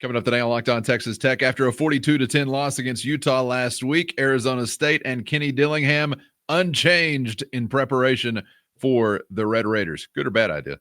Coming up today on Locked On Texas Tech, after a 42-10 loss against Utah last week, Arizona State and Kenny Dillingham unchanged in preparation for the Red Raiders. Good or bad idea?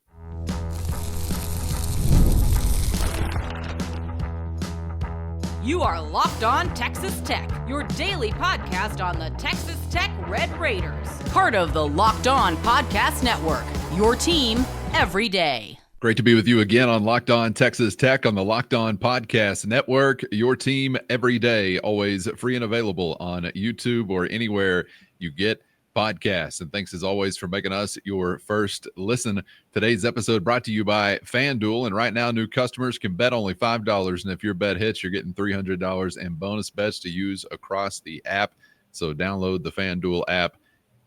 You are Locked On Texas Tech, your daily podcast on the Texas Tech Red Raiders. Part of the Locked On Podcast Network, your team every day. Great to be with you again on Locked On Texas Tech on the Locked On Podcast Network, your team every day, always free and available on YouTube or anywhere you get podcasts. And thanks as always for making us your first listen. Today's episode brought to you by FanDuel. And right now, new customers can bet only $5. And if your bet hits, you're getting $300 in bonus bets to use across the app. So download the FanDuel app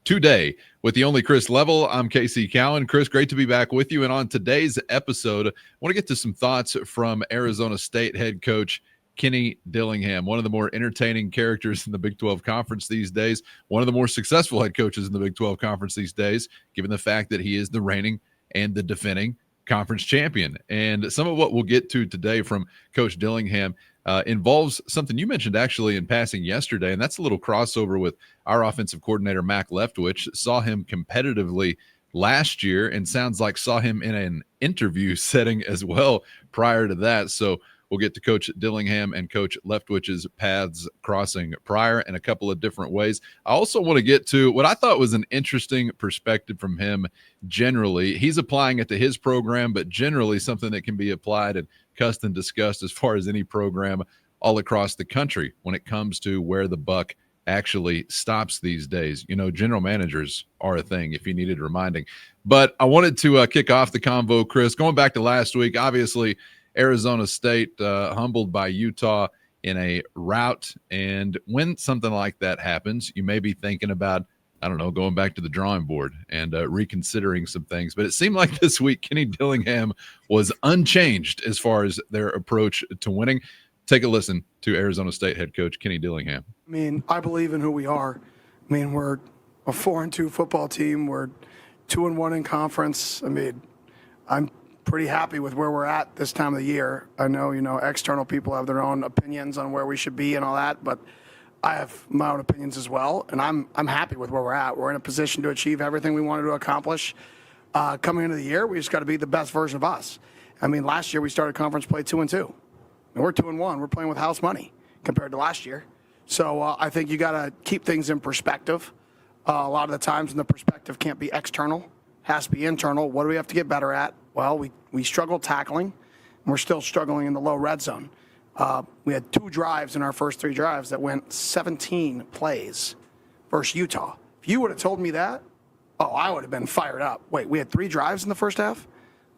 today. With the only Chris Level, I'm Casey Cowan. Chris, great to be back with you. And on today's episode, I want to get to some thoughts from Arizona State head coach Kenny Dillingham, one of the more entertaining characters in the Big 12 Conference these days, one of the more successful head coaches in the Big 12 Conference these days, given the fact that he is the reigning and the defending conference champion. And some of what we'll get to today from Coach Dillingham involves something you mentioned actually in passing yesterday, and that's a little crossover with our offensive coordinator, Mac Leftwich. Saw him competitively last year and sounds like saw him in an interview setting as well prior to that. So we'll get to Coach Dillingham and Coach Leftwich's paths crossing prior in a couple of different ways. I also want to get to what I thought was an interesting perspective from him generally. He's applying it to his program, but generally something that can be applied and cussed and discussed as far as any program all across the country when it comes to where the buck actually stops these days. You know, general managers are a thing, if you needed reminding. But I wanted to kick off the convo, Chris. Going back to last week, obviously Arizona State humbled by Utah in a rout. And when something like that happens, you may be thinking about, I don't know, going back to the drawing board and reconsidering some things. But it seemed like this week Kenny Dillingham was unchanged as far as their approach to winning. Take a listen to Arizona State head coach Kenny Dillingham. I mean, I believe in who we are. I mean, we're a 4-2 football team. We're 2-1 in conference. I mean, I'm pretty happy with where we're at this time of the year. I know, external people have their own opinions on where we should be and all that, but I have my own opinions as well, and I'm happy with where we're at. We're in a position to achieve everything we wanted to accomplish. Coming into the year, we just got to be the best version of us. I mean, last year we started conference play 2-2. And we're 2-1. We're playing with house money compared to last year. So I think you got to keep things in perspective. A lot of the times, and the perspective can't be external, has to be internal. What do we have to get better at? Well, we struggled tackling, and we're still struggling in the low red zone. We had 2 drives in our first 3 drives that went 17 plays versus Utah. If you would have told me that, I would have been fired up. Wait, we had 3 drives in the first half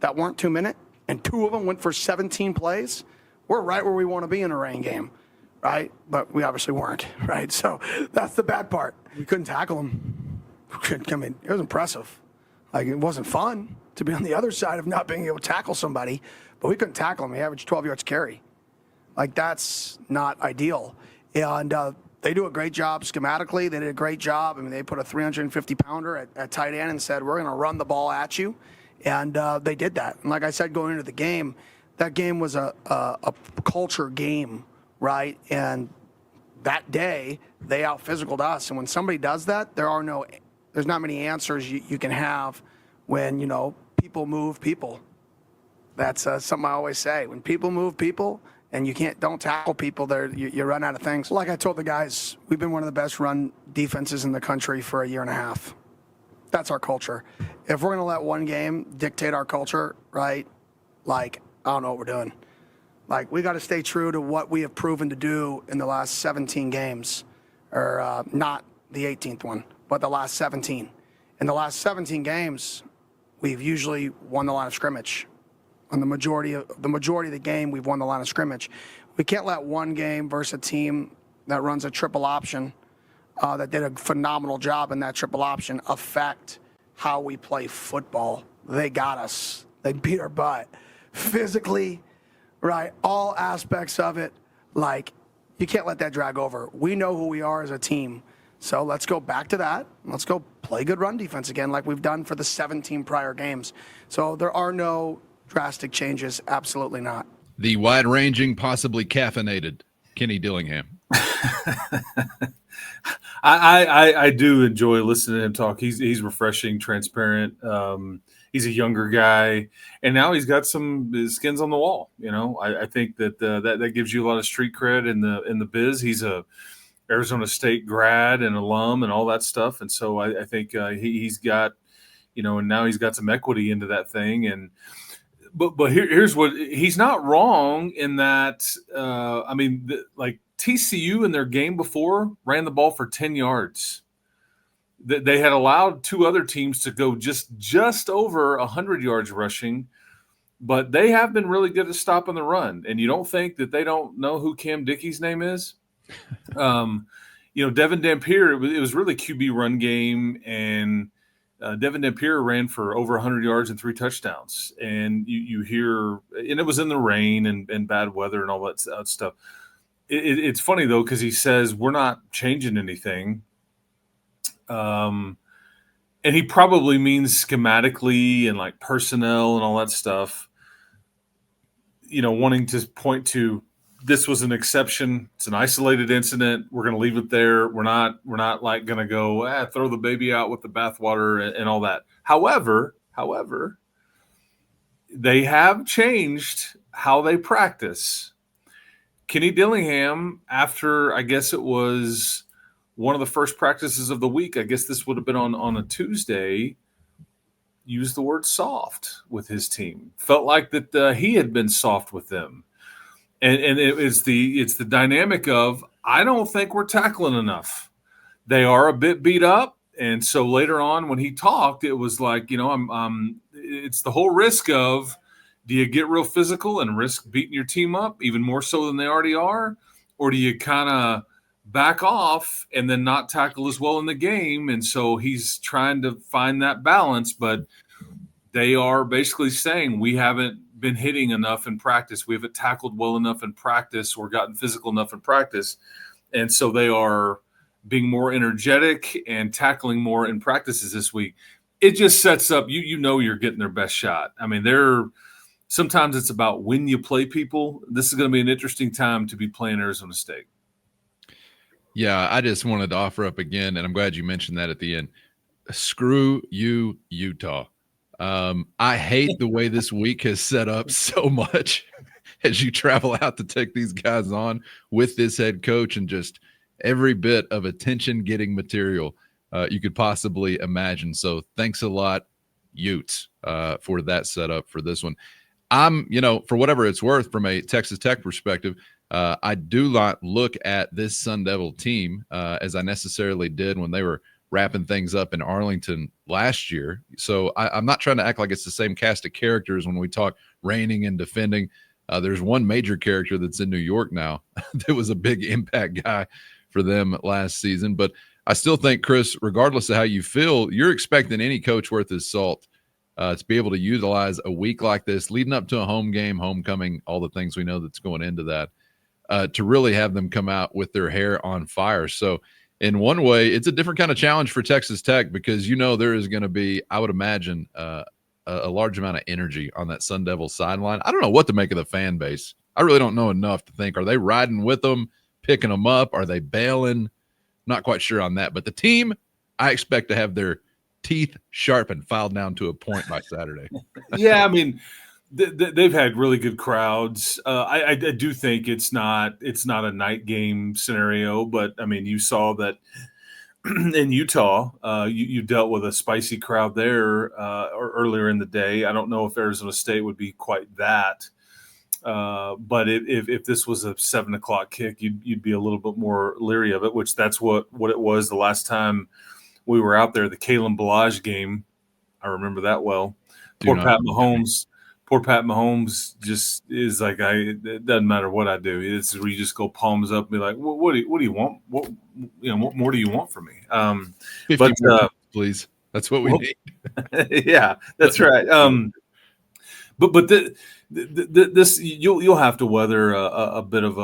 that weren't 2-minute, and 2 of them went for 17 plays? We're right where we want to be in a rain game, right? But we obviously weren't, right? So that's the bad part. We couldn't tackle them. I mean, it was impressive. Like, it wasn't fun to be on the other side of not being able to tackle somebody, but we couldn't tackle them. We averaged 12 yards carry. Like, that's not ideal. And they do a great job schematically. They did a great job. I mean, they put a 350-pounder at tight end and said, we're going to run the ball at you. And they did that. And like I said, going into the game, that game was a culture game, right? And that day, they out-physicaled us. And when somebody does that, there's not many answers you can have when, people move people. That's something I always say. When people move people and don't tackle people, you run out of things. Like I told the guys, we've been one of the best run defenses in the country for a year and a half. That's our culture. If we're going to let one game dictate our culture, right, like, I don't know what we're doing. Like, we got to stay true to what we have proven to do in the last 17 games, or not the 18th one, but the last 17. In the last 17 games, we've usually won the line of scrimmage. On the majority of the game, we've won the line of scrimmage. We can't let one game versus a team that runs a triple option, that did a phenomenal job in that triple option, affect how we play football. They got us. They beat our butt. Physically, right, all aspects of it, like, you can't let that drag over. We know who we are as a team. So let's go back to that. Let's go play good run defense again like we've done for the 17 prior games. So there are no drastic changes, absolutely not. The wide-ranging, possibly caffeinated Kenny Dillingham. I do enjoy listening to him talk. He's refreshing, transparent. He's a younger guy, and now he's got some skins on the wall. I think that gives you a lot of street cred in the biz. He's a Arizona State grad and alum and all that stuff, and so I think he's got, and now he's got some equity into that thing. And but here's what, he's not wrong in that. Like TCU in their game before ran the ball for 10 yards. They had allowed two other teams to go just over 100 yards rushing, but they have been really good at stopping the run. And you don't think that they don't know who Cam Dickey's name is? Devin Dampier, it was really QB run game, and Devin Dampier ran for over 100 yards and 3 touchdowns. And you hear, and it was in the rain and bad weather and all that stuff. It's funny, though, because he says we're not changing anything. And he probably means schematically and like personnel and all that stuff, wanting to point to this was an exception. It's an isolated incident. We're going to leave it there. We're not like going to go throw the baby out with the bathwater and all that. However, they have changed how they practice. Kenny Dillingham, after I guess it was one of the first practices of the week, I guess this would have been on a Tuesday, used the word soft with his team. Felt like that he had been soft with them. And it's the dynamic of, I don't think we're tackling enough. They are a bit beat up. And so later on when he talked, it was like, it's the whole risk of, do you get real physical and risk beating your team up even more so than they already are? Or do you kind of back off and then not tackle as well in the game? And so he's trying to find that balance, but they are basically saying we haven't been hitting enough in practice. We haven't tackled well enough in practice or gotten physical enough in practice. And so they are being more energetic and tackling more in practices this week. It just sets up, you're getting their best shot. I mean, sometimes it's about when you play people. This is going to be an interesting time to be playing Arizona State. Yeah, I just wanted to offer up again, and I'm glad you mentioned that at the end. Screw you, Utah. I hate the way this week has set up so much as you travel out to take these guys on with this head coach, and just every bit of attention-getting material you could possibly imagine. So thanks a lot, Utes, for that setup for this one. For whatever it's worth, from a Texas Tech perspective, I do not look at this Sun Devil team as I necessarily did when they were wrapping things up in Arlington last year. So I'm not trying to act like it's the same cast of characters when we talk reigning and defending. There's one major character that's in New York now that was a big impact guy for them last season. But I still think, Chris, regardless of how you feel, you're expecting any coach worth his salt to be able to utilize a week like this, leading up to a home game, homecoming, all the things we know that's going into that, to really have them come out with their hair on fire. So in one way, it's a different kind of challenge for Texas Tech, because there is going to be, I would imagine, a large amount of energy on that Sun Devil sideline. I don't know what to make of the fan base. I really don't know enough to think, are they riding with them, picking them up? Are they bailing? Not quite sure on that. But the team, I expect to have their teeth sharpened, filed down to a point by Saturday. Yeah, I mean, they've had really good crowds. I do think it's not a night game scenario, but I mean, you saw that in Utah, you dealt with a spicy crowd there or earlier in the day. I don't know if Arizona State would be quite that, but if this was a 7:00 kick, you'd be a little bit more leery of it. Which that's what it was the last time we were out there. The Kalen Ballage game, I remember that well. Poor Pat Mahomes just is like, it doesn't matter what I do. It's where you just go palms up and be like, what do you want? What more do you want from me? 50 more, please. That's what we need. Yeah, that's right. But this you'll have to weather a bit of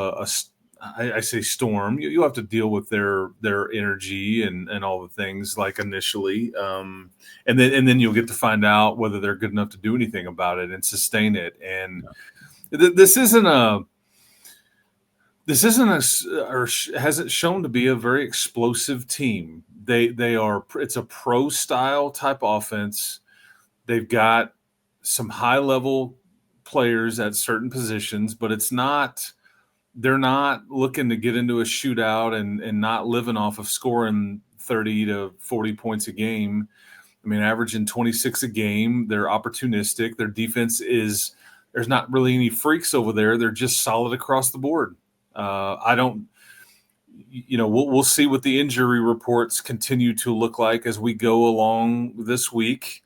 I say storm. You'll have to deal with their energy and all the things like initially, and then you'll get to find out whether they're good enough to do anything about it and sustain it. And This isn't a or hasn't shown to be a very explosive team. It's a pro style type offense. They've got some high level players at certain positions, but they're not looking to get into a shootout and not living off of scoring 30 to 40 points a game. I mean, averaging 26 a game. They're opportunistic. Their defense there's not really any freaks over there. They're just solid across the board. We'll see what the injury reports continue to look like as we go along this week.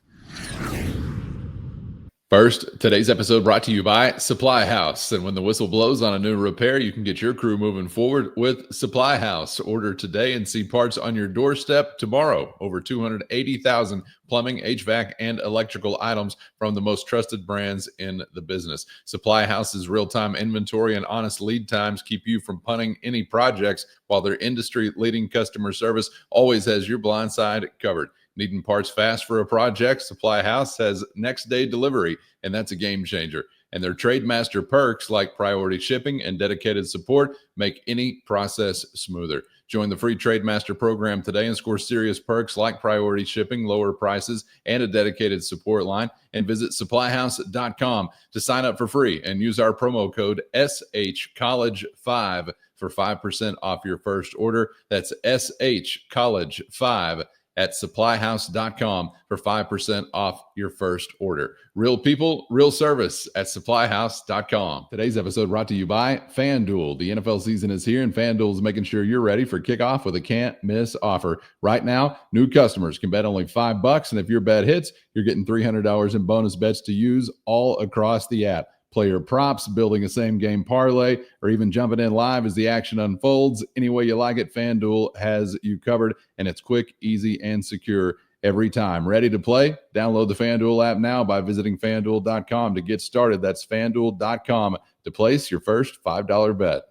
First, today's episode brought to you by SupplyHouse. And when the whistle blows on a new repair, you can get your crew moving forward with SupplyHouse. Order today and see parts on your doorstep tomorrow. Over 280,000 plumbing, HVAC, and electrical items from the most trusted brands in the business. SupplyHouse's real-time inventory and honest lead times keep you from punting any projects, while their industry-leading customer service always has your blind side covered. Needing parts fast for a project? SupplyHouse has next day delivery, and that's a game changer. And their Trademaster perks like priority shipping and dedicated support make any process smoother. Join the free Trademaster program today and score serious perks like priority shipping, lower prices, and a dedicated support line. And visit SupplyHouse.com to sign up for free and use our promo code SHCollege5 for 5% off your first order. That's SHCollege5 at SupplyHouse.com for 5% off your first order. Real people, real service at SupplyHouse.com. Today's episode brought to you by FanDuel. The NFL season is here, and FanDuel is making sure you're ready for kickoff with a can't-miss offer. Right now, new customers can bet only $5, and if your bet hits, you're getting $300 in bonus bets to use all across the app. Player props, building a same-game parlay, or even jumping in live as the action unfolds. Any way you like it, FanDuel has you covered, and it's quick, easy, and secure every time. Ready to play? Download the FanDuel app now by visiting FanDuel.com to get started. That's FanDuel.com to place your first $5 bet.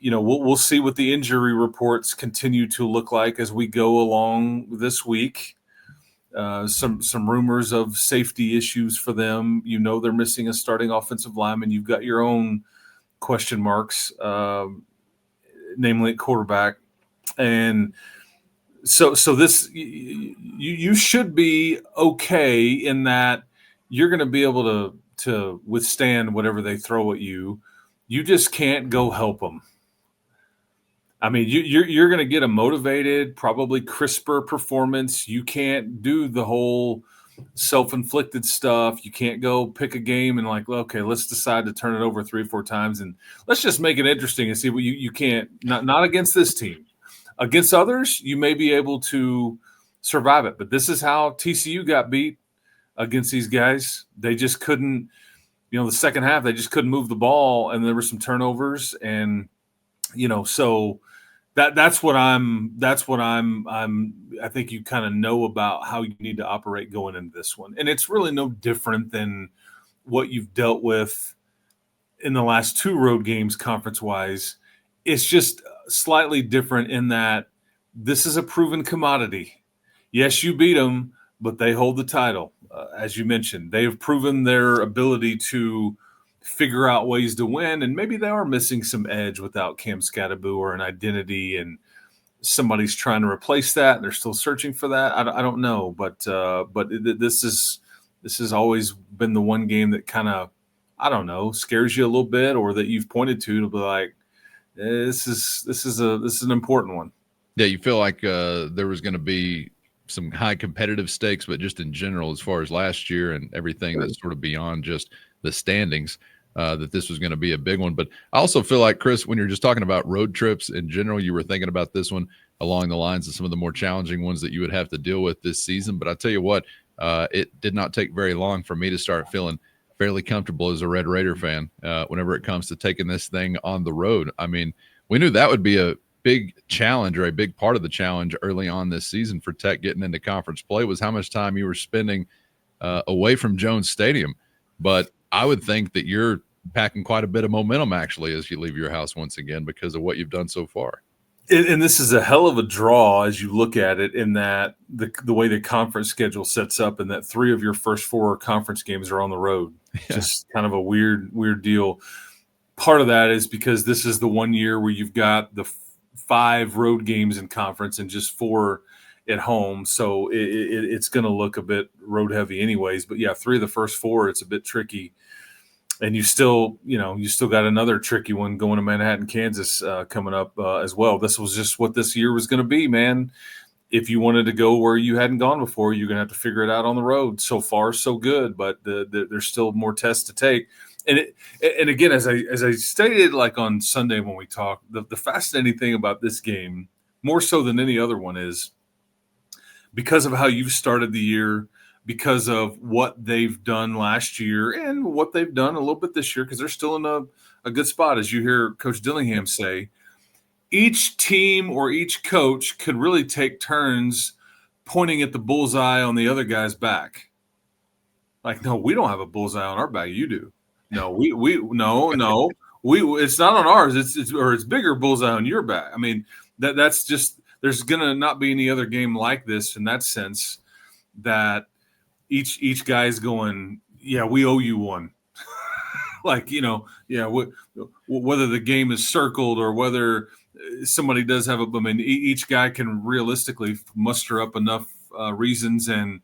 We'll see what the injury reports continue to look like as we go along this week. Some rumors of safety issues for them. They're missing a starting offensive lineman. You've got your own question marks, namely at quarterback. And so this you should be okay in that you're going to be able to withstand whatever they throw at you. You just can't go help them. I mean, you're going to get a motivated, probably crisper performance. You can't do the whole self-inflicted stuff. You can't go pick a game and okay, let's decide to turn it over 3 or 4 times and let's just make it interesting and see what you can't. Not against this team. Against others, you may be able to survive it. But this is how TCU got beat against these guys. They just couldn't. The second half they just couldn't move the ball, and there were some turnovers and. So that's what I think you kind of know about how you need to operate going into this one. And it's really no different than what you've dealt with in the last 2 road games conference wise. It's just slightly different in that this is a proven commodity. Yes, you beat them, but they hold the title. As you mentioned, they have proven their ability to figure out ways to win, and maybe they are missing some edge without Cam Scatterbu or an identity, and somebody's trying to replace that. They're still searching for that. I don't know, but this has always been the one game that kind of scares you a little bit, or that you've pointed to be like, this is an important one. Yeah, you feel like there was going to be some high competitive stakes, but just in general, as far as last year and everything that's sort of beyond just the standings. That this was going to be a big one. But I also feel like, Chris, when you're just talking about road trips in general, you were thinking about this one along the lines of some of the more challenging ones that you would have to deal with this season. But I tell you what, it did not take very long for me to start feeling fairly comfortable as a Red Raider fan whenever it comes to taking this thing on the road. I mean, we knew that would be a big challenge, or a big part of the challenge early on this season for Tech getting into conference play, was how much time you were spending away from Jones Stadium. But I would think that you're packing quite a bit of momentum actually as you leave your house once again because of what you've done so far. And this is a hell of a draw as you look at it, in that the way the conference schedule sets up, and that 3 of your first 4 conference games are on the road. Yeah. Just kind of a weird deal. Part of that is because this is the one year where you've got the 5 road games in conference and just 4 at home. So it's going to look a bit road heavy anyways. But yeah, 3 of the first 4, it's a bit tricky. And you still got another tricky one going to Manhattan, Kansas coming up as well. This was just what this year was going to be, man. If you wanted to go where you hadn't gone before, you're going to have to figure it out on the road. So far, so good, but there's still more tests to take. And again, as I stated, like on Sunday when we talked, the fascinating thing about this game, more so than any other one, is because of how you've started the year, because of what they've done last year and what they've done a little bit this year, because they're still in a good spot. As you hear Coach Dillingham say, each team or each coach could really take turns pointing at the bullseye on the other guy's back. Like, no, we don't have a bullseye on our back. You do. No, it's not on ours. It's bigger bullseye on your back. I mean, that's just, there's gonna not be any other game like this in that sense, that each guy's going, yeah, we owe you one. Like, whether the game is circled or whether somebody does have each guy can realistically muster up enough reasons and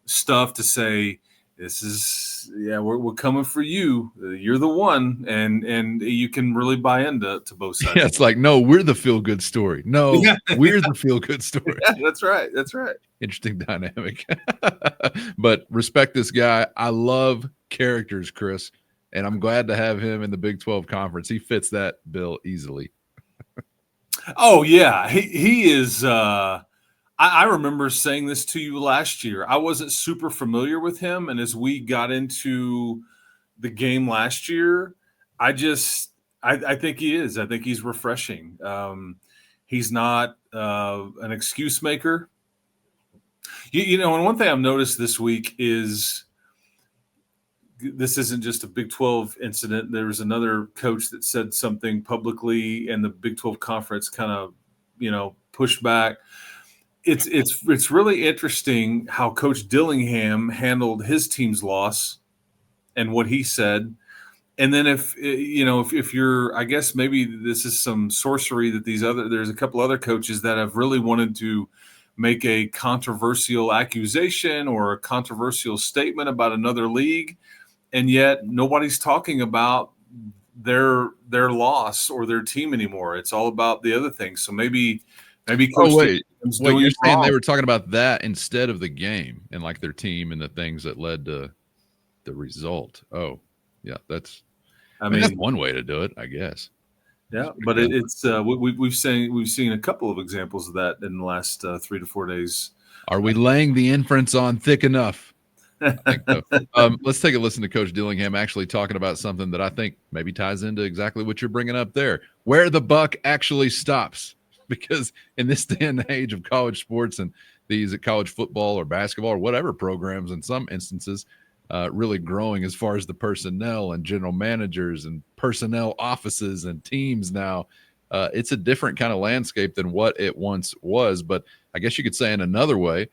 stuff to say, this is, we're coming for you. You're the one, and you can really buy into both sides. Yeah, it's like, no, we're the feel-good story. No, we're the feel-good story. Yeah, that's right. Interesting dynamic. But respect this guy. I love characters, Chris, and I'm glad to have him in the Big 12 Conference. He fits that bill easily. Oh, yeah. He is I remember saying this to you last year. I wasn't super familiar with him, and as we got into the game last year, I think he is. I think he's refreshing. He's not an excuse maker. And one thing I've noticed this week is this isn't just a Big 12 incident. There was another coach that said something publicly, and the Big 12 Conference kind of, pushed back. It's really interesting how Coach Dillingham handled his team's loss and what he said. And then if you're, I guess maybe this is some sorcery that there's a couple other coaches that have really wanted to make a controversial accusation or a controversial statement about another league, and yet nobody's talking about their loss or their team anymore. It's all about the other things. So maybe Coach wait, you're saying they were talking about that instead of the game and like their team and the things that led to the result. Oh, yeah, that's one way to do it, I guess. Yeah, but it's we've seen a couple of examples of that in the last 3 to 4 days. Are we laying the inference on thick enough? I think so. Let's take a listen to Coach Dillingham actually talking about something that I think maybe ties into exactly what you're bringing up there, where the buck actually stops. Because in this day and age of college sports and these college football or basketball or whatever programs in some instances really growing as far as the personnel and general managers and personnel offices and teams now, it's a different kind of landscape than what it once was. But I guess you could say in another way,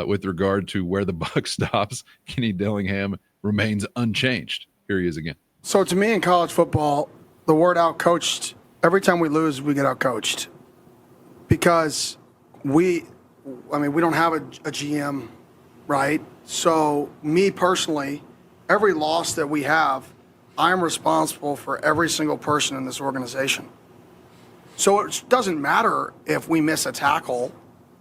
with regard to where the buck stops, Kenny Dillingham remains unchanged. Here he is again. So to me in college football, the word out-coached, every time we lose, we get out-coached. Because we don't have a GM, right? So me personally, every loss that we have, I'm responsible for every single person in this organization. So it doesn't matter if we miss a tackle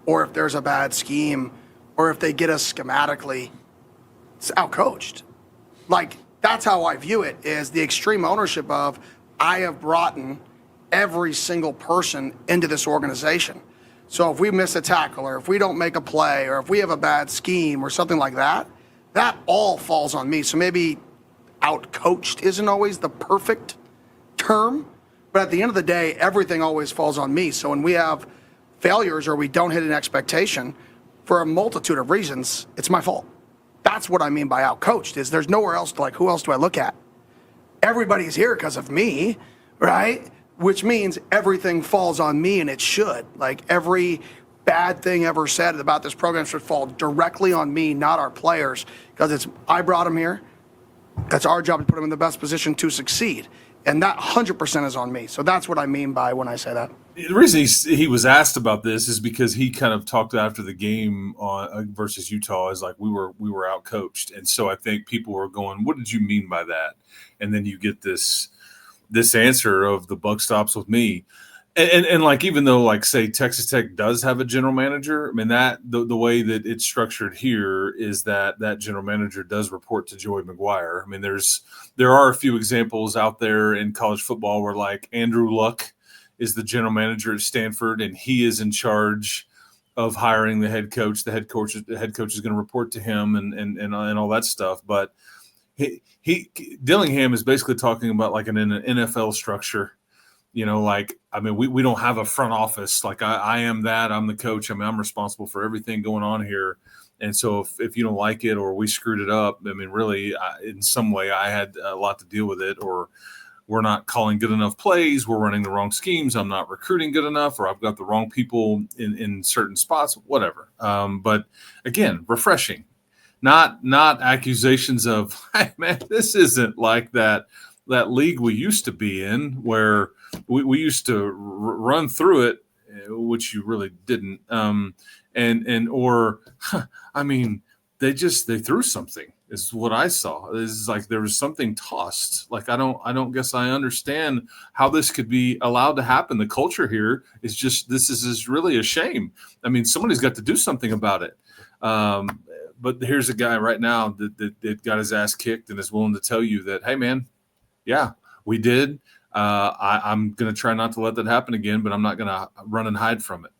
or if there's a bad scheme or if they get us schematically. It's out-coached. Like, that's how I view it, is the extreme ownership of I have brought in every single person into this organization. So if we miss a tackle or if we don't make a play or if we have a bad scheme or something like that, that all falls on me. So maybe out-coached isn't always the perfect term, but at the end of the day, everything always falls on me. So when we have failures or we don't hit an expectation for a multitude of reasons, it's my fault. That's what I mean by out-coached, is there's nowhere else to, like, who else do I look at? Everybody's here because of me, right? which means everything falls on me, and it should. Like, every bad thing ever said about this program should fall directly on me, not our players, because I brought them here. It's our job to put them in the best position to succeed. And that 100% is on me. So that's what I mean by when I say that. The reason he was asked about this is because he kind of talked after the game versus Utah is like we were out coached, and so I think people were going, "What did you mean by that?" And then you get this answer of the buck stops with me, and like even though like say Texas Tech does have a general manager, I mean that the way that it's structured here is that general manager does report to Joey McGuire. I mean there are a few examples out there in college football where like Andrew Luck is the general manager at Stanford, and he is in charge of hiring the head coach. The head coach is going to report to him and all that stuff. But Dillingham is basically talking about like an NFL structure. You know, like, I mean, we don't have a front office. Like I am that. I'm the coach. I mean, I'm responsible for everything going on here. And so if you don't like it or we screwed it up, I mean, really, in some way I had a lot to deal with it, or we're not calling good enough plays, we're running the wrong schemes, I'm not recruiting good enough, or I've got the wrong people in certain spots, whatever. But again, refreshing, not accusations of, hey, man, this isn't like that league we used to be in where we used to run through it, which you really didn't. I mean, they threw something. Is what I saw. Is like there was something tossed. Like I don't guess I understand how this could be allowed to happen. The culture here is just this is really a shame. I mean, somebody's got to do something about it. But here's a guy right now that got his ass kicked and is willing to tell you that, hey man, yeah, we did. I'm gonna try not to let that happen again, but I'm not gonna run and hide from it.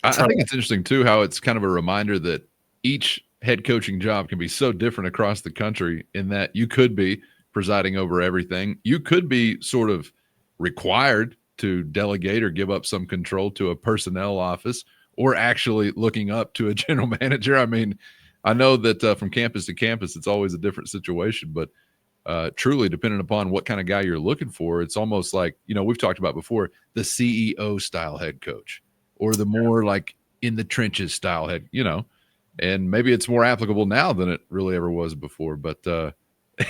I think it's interesting too how it's kind of a reminder that each head coaching job can be so different across the country in that you could be presiding over everything. You could be sort of required to delegate or give up some control to a personnel office or actually looking up to a general manager. I mean, I know that from campus to campus, it's always a different situation, but truly depending upon what kind of guy you're looking for, it's almost like, you know, we've talked about before, the CEO style head coach or the more like in the trenches style head, you know. And maybe it's more applicable now than it really ever was before, but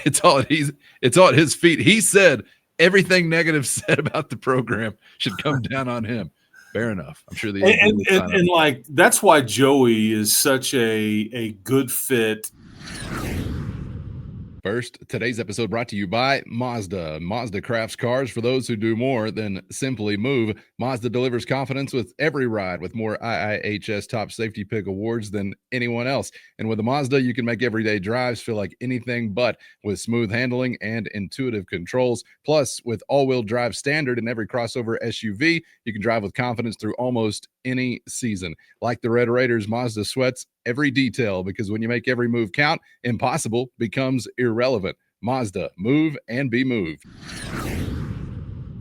it's all at his feet. He said everything negative said about the program should come down on him. Fair enough. I'm sure and like that's why Joey is such a good fit. First, today's episode brought to you by Mazda. Mazda crafts cars for those who do more than simply move. Mazda delivers confidence with every ride with more IIHS Top Safety Pick awards than anyone else. And with a Mazda, you can make everyday drives feel like anything but, with smooth handling and intuitive controls. Plus, with all-wheel drive standard in every crossover SUV, you can drive with confidence through almost any season. Like the Red Raiders, Mazda sweats every detail because when you make every move count, impossible becomes irrelevant. Mazda, move and be moved.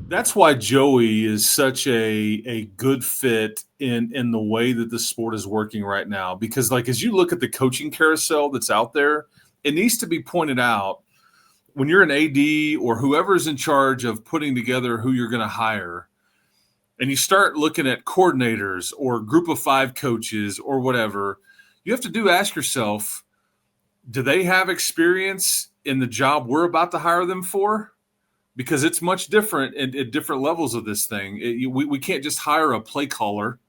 That's why Joey is such a good fit in the way that the sport is working right now. Because like as you look at the coaching carousel that's out there, it needs to be pointed out when you're an AD or whoever's in charge of putting together who you're going to hire, and you start looking at coordinators or group of 5 coaches or whatever, you have to ask yourself, do they have experience in the job we're about to hire them for? Because it's much different at different levels of this thing. We can't just hire a play caller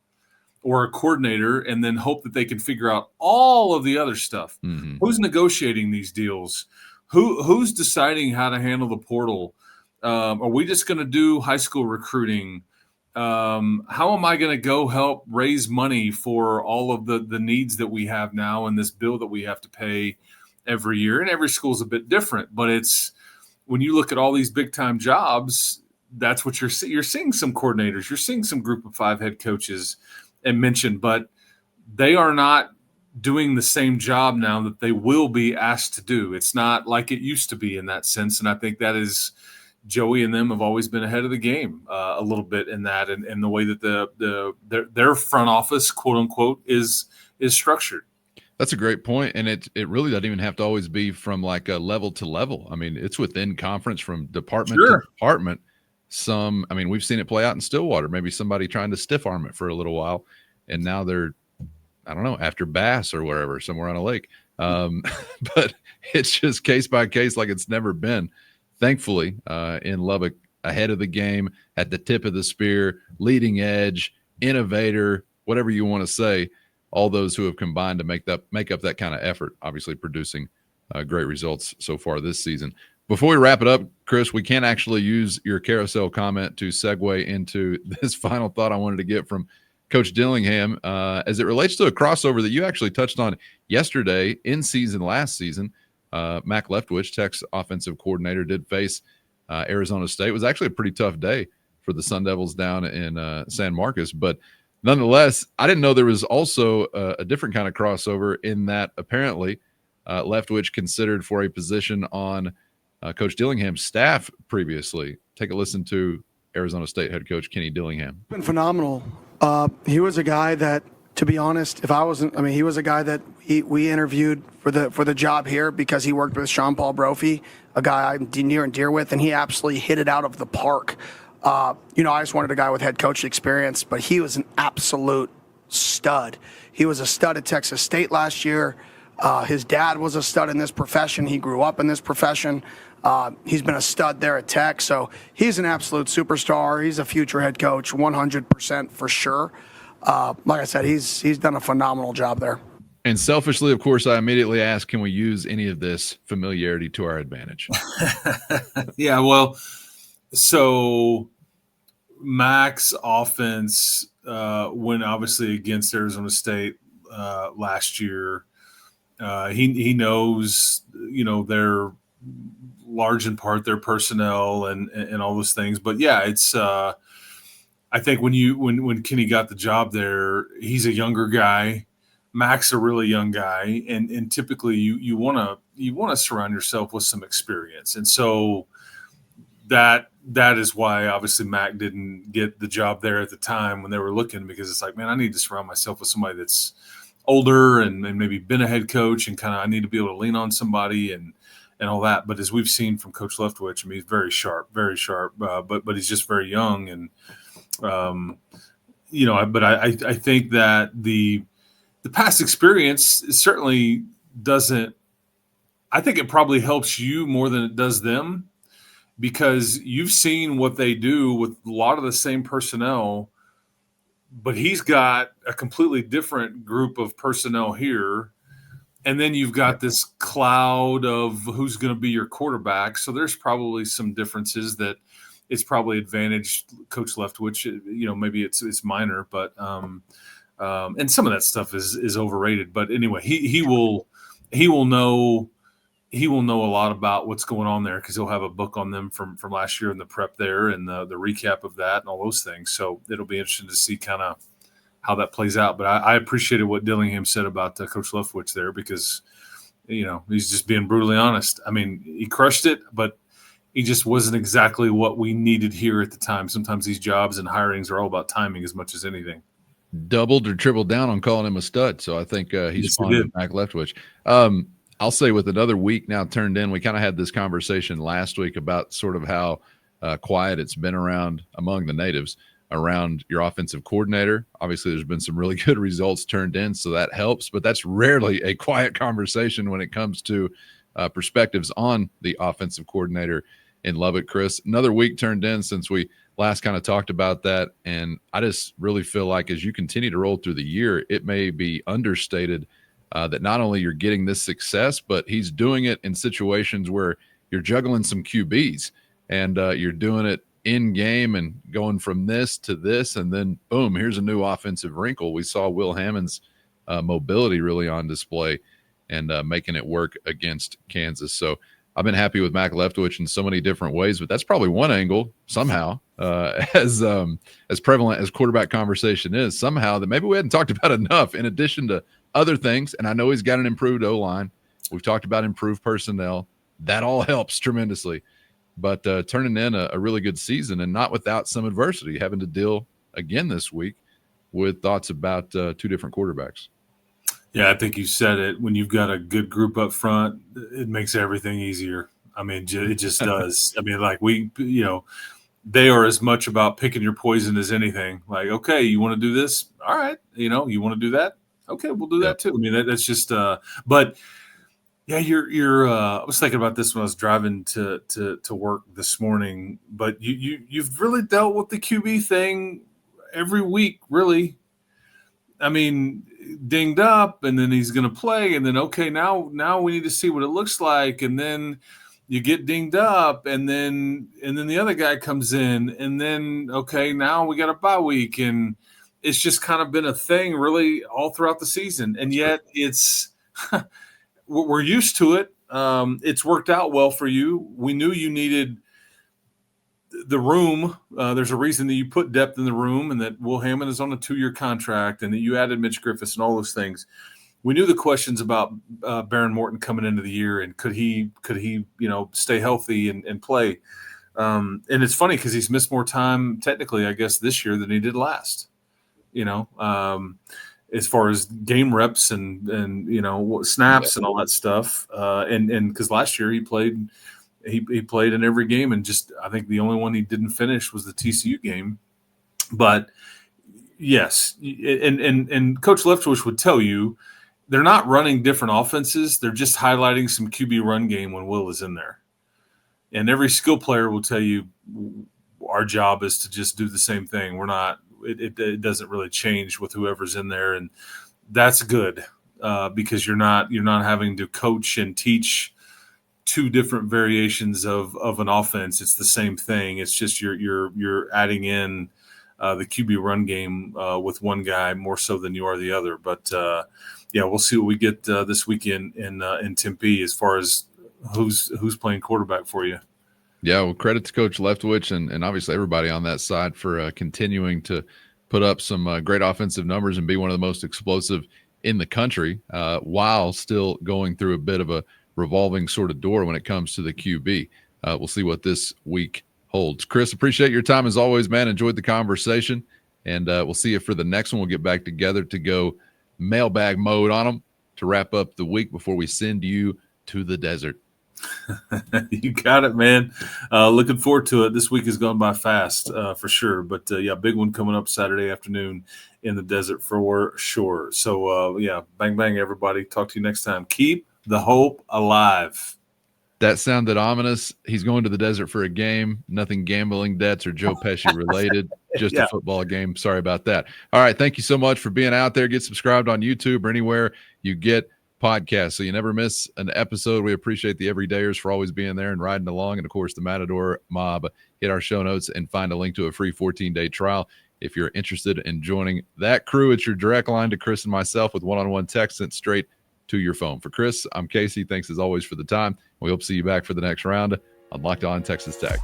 or a coordinator and then hope that they can figure out all of the other stuff. Mm-hmm. Who's negotiating these deals? Who's deciding how to handle the portal? Are we just going to do high school recruiting? How am I going to go help raise money for all of the needs that we have now and this bill that we have to pay every year? And every school is a bit different, but it's when you look at all these big time jobs, that's what you're seeing some coordinators, you're seeing some group of 5 head coaches and mentioned, but they are not doing the same job now that they will be asked to do. It's not like it used to be in that sense. And I think that is Joey and them have always been ahead of the game a little bit in that, and the way that their front office, quote unquote, is structured. That's a great point, and it really doesn't even have to always be from like a level to level. I mean, it's within conference from department to department. we've seen it play out in Stillwater, maybe somebody trying to stiff arm it for a little while, and now they're, I don't know, after Bass or wherever, somewhere on a lake. But it's just case by case like it's never been. Thankfully, in Lubbock, ahead of the game, at the tip of the spear, leading edge, innovator, whatever you want to say, all those who have combined to make up that kind of effort, obviously producing great results so far this season. Before we wrap it up, Chris, we can't actually use your carousel comment to segue into this final thought I wanted to get from Coach Dillingham as it relates to a crossover that you actually touched on yesterday in season last season. Mac Leftwich, Tech's offensive coordinator, did face Arizona State. It was actually a pretty tough day for the Sun Devils down in San Marcos, but nonetheless, I didn't know there was also a different kind of crossover in that apparently Leftwich considered for a position on Coach Dillingham's staff previously. Take a listen to Arizona State head coach Kenny Dillingham. Been phenomenal. He was a guy that, to be honest, he was a guy that we interviewed for the job here because he worked with Sean Paul Brophy, a guy I'm near and dear with, and he absolutely hit it out of the park. I just wanted a guy with head coach experience, but he was an absolute stud. He was a stud at Texas State last year. His dad was a stud in this profession. He grew up in this profession. He's been a stud there at Tech, so he's an absolute superstar. He's a future head coach, 100% for sure. Like I said, he's done a phenomenal job there. And selfishly, of course, I immediately ask, can we use any of this familiarity to our advantage? Yeah, well, so Mac's offense went obviously against Arizona State last year. He knows, their large in part their personnel and all those things. But yeah, it's I think when Kenny got the job there, he's a younger guy. Mac's a really young guy, and typically you want to surround yourself with some experience, and so that is why obviously Mac didn't get the job there at the time when they were looking, because it's like, man, I need to surround myself with somebody that's older and maybe been a head coach, and kind of I need to be able to lean on somebody and all that. But as we've seen from Coach Leftwich, he's very sharp, but he's just very young, and but I think that the past experience certainly doesn't. I think it probably helps you more than it does them, because you've seen what they do with a lot of the same personnel, but he's got a completely different group of personnel here. And then you've got this cloud of who's going to be your quarterback. So there's probably some differences that it's probably advantaged Coach Leftwich. Maybe it's minor, but and some of that stuff is overrated. But anyway, he will know a lot about what's going on there, because he'll have a book on them from last year and the prep there and the recap of that and all those things. So it'll be interesting to see kind of how that plays out. But I appreciated what Dillingham said about Coach Leftwich there, because, he's just being brutally honest. I mean, he crushed it, but he just wasn't exactly what we needed here at the time. Sometimes these jobs and hirings are all about timing as much as anything. Doubled or tripled down on calling him a stud. So I think he's fond of Mac Leftwich. I'll say with another week now turned in, we kind of had this conversation last week about sort of how quiet it's been among the natives around your offensive coordinator. Obviously, there's been some really good results turned in, so that helps, but that's rarely a quiet conversation when it comes to perspectives on the offensive coordinator in Lubbock. Chris, another week turned in since we last kind of talked about that, and I just really feel like as you continue to roll through the year, it may be understated that not only you're getting this success, but he's doing it in situations where you're juggling some QBs and you're doing it in game and going from this to this, and then boom, here's a new offensive wrinkle. We saw Will Hammond's mobility really on display and making it work against Kansas. So I've been happy with Mac Leftwich in so many different ways, but that's probably one angle somehow, as prevalent as quarterback conversation is, somehow that maybe we hadn't talked about enough, in addition to other things. And I know he's got an improved O-line. We've talked about improved personnel. That all helps tremendously. But turning in a really good season, and not without some adversity, having to deal again this week with thoughts about two different quarterbacks. Yeah, I think you said it. When you've got a good group up front, it makes everything easier. I mean, it just does. I mean, like they are as much about picking your poison as anything. Like, okay, you want to do this? All right. You want to do that? Okay, we'll do that too. I mean, that's just, but yeah, you're, I was thinking about this when I was driving to work this morning, but you've really dealt with the QB thing every week, really. I mean, dinged up, and then he's going to play, and then, okay, now we need to see what it looks like. And then you get dinged up, and then the other guy comes in, and then, okay, now we got a bye week. And it's just kind of been a thing really all throughout the season. And yet it's, we're used to it. It's worked out well for you. We knew you needed the room. There's a reason that you put depth in the room, and that Will Hammond is on a 2-year contract, and that you added Mitch Griffiths and all those things. We knew the questions about Baron Morton coming into the year, and could he stay healthy and play. And it's funny because he's missed more time technically, I guess, this year than he did last. As far as game reps and snaps and all that stuff. And because last year he played in every game, and just I think the only one he didn't finish was the TCU game. But yes, and Coach Leftwich would tell you they're not running different offenses. They're just highlighting some QB run game when Will is in there. And every skill player will tell you our job is to just do the same thing. We're not – it doesn't really change with whoever's in there, and that's good because you're not having to coach and teach two different variations of an offense. It's the same thing. It's just you're adding in the QB run game with one guy more so than you are the other. But we'll see what we get this weekend in Tempe as far as who's playing quarterback for you. Yeah, well, credit to Coach Leftwich and obviously everybody on that side for continuing to put up some great offensive numbers and be one of the most explosive in the country while still going through a bit of a revolving sort of door when it comes to the QB. We'll see what this week holds. Chris, appreciate your time as always, man. Enjoyed the conversation, and we'll see you for the next one. We'll get back together to go mailbag mode on them to wrap up the week before we send you to the desert. You got it, man. Looking forward to it. This week has gone by fast for sure. But, big one coming up Saturday afternoon in the desert for sure. So, bang, bang, everybody. Talk to you next time. Keep the hope alive. That sounded ominous. He's going to the desert for a game. Nothing gambling debts or Joe Pesci related. Just a football game. Sorry about that. All right. Thank you so much for being out there. Get subscribed on YouTube or anywhere you get podcasts so you never miss an episode. We appreciate the everydayers for always being there and riding along. And, of course, the Matador Mob. Hit our show notes and find a link to a free 14-day trial. If you're interested in joining that crew, it's your direct line to Chris and myself with one-on-one text sent straight to your phone. For Chris, I'm Casey. Thanks as always for the time. We hope to see you back for the next round on Locked On Texas Tech.